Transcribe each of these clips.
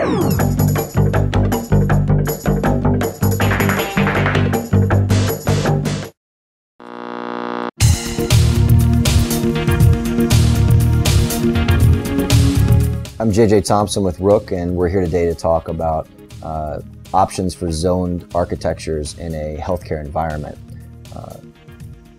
I'm JJ Thompson with Rook, and we're here today to talk about options for zoned architectures in a healthcare environment.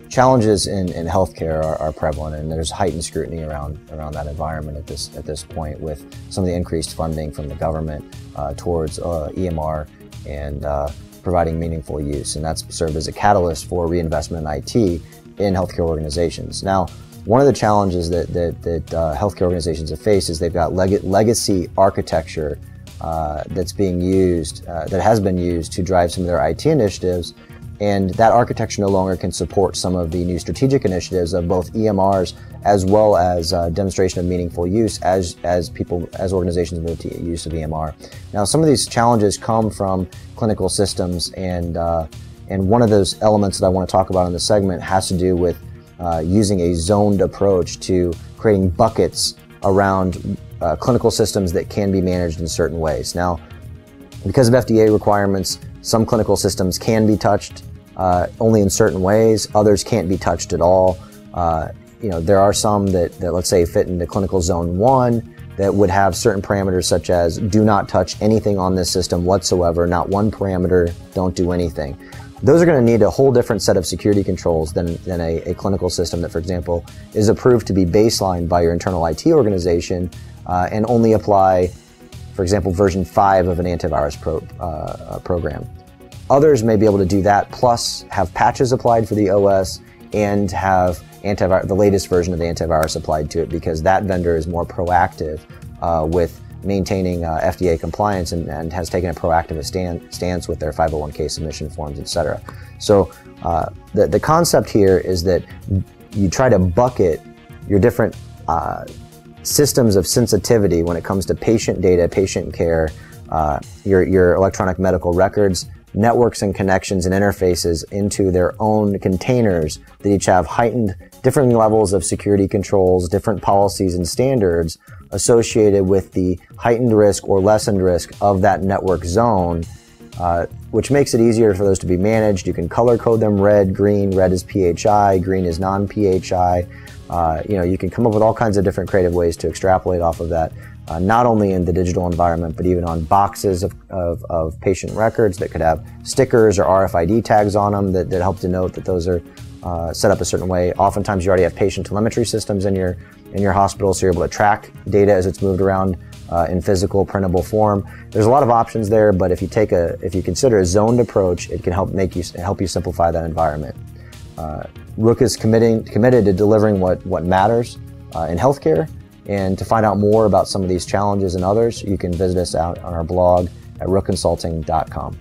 Challenges in healthcare are prevalent, and there's heightened scrutiny around that environment at this point, with some of the increased funding from the government towards EMR and providing meaningful use, and that's served as a catalyst for reinvestment in IT in healthcare organizations. Now, one of the challenges that healthcare organizations have faced is they've got legacy architecture that's being used, that has been used to drive some of their IT initiatives, and that architecture no longer can support some of the new strategic initiatives of both EMRs as well as demonstration of meaningful use as organizations move to use of EMR. Now, some of these challenges come from clinical systems, and one of those elements that I want to talk about in this segment has to do with using a zoned approach to creating buckets around clinical systems that can be managed in certain ways. Now, because of FDA requirements, some clinical systems can be touched only in certain ways. Others can't be touched at all. There are some that let's say fit into clinical zone 1 that would have certain parameters such as do not touch anything on this system whatsoever, not one parameter, don't do anything. Those are going to need a whole different set of security controls than a clinical system that, for example, is approved to be baselined by your internal IT organization and only apply, for example, version 5 of an antivirus program. Others may be able to do that, plus have patches applied for the OS and have the latest version of the antivirus applied to it, because that vendor is more proactive with maintaining FDA compliance and has taken a proactive stance with their 501(k) submission forms, etc. So the concept here is that you try to bucket your different systems of sensitivity when it comes to patient data, patient care, your electronic medical records, networks and connections and interfaces into their own containers that each have heightened different levels of security controls, different policies and standards associated with the heightened risk or lessened risk of that network zone, which makes it easier for those to be managed. You can color code them red, green. Red is PHI, green is non-PHI. You can come up with all kinds of different creative ways to extrapolate off of that, not only in the digital environment, but even on boxes of patient records that could have stickers or RFID tags on them that help denote that those are set up a certain way. Oftentimes you already have patient telemetry systems in your hospital, so you're able to track data as it's moved around in physical, printable form. There's a lot of options there, but if you consider a zoned approach, it can help you simplify that environment. Rook is committed to delivering what matters in healthcare, and to find out more about some of these challenges and others, you can visit us out on our blog at rookconsulting.com.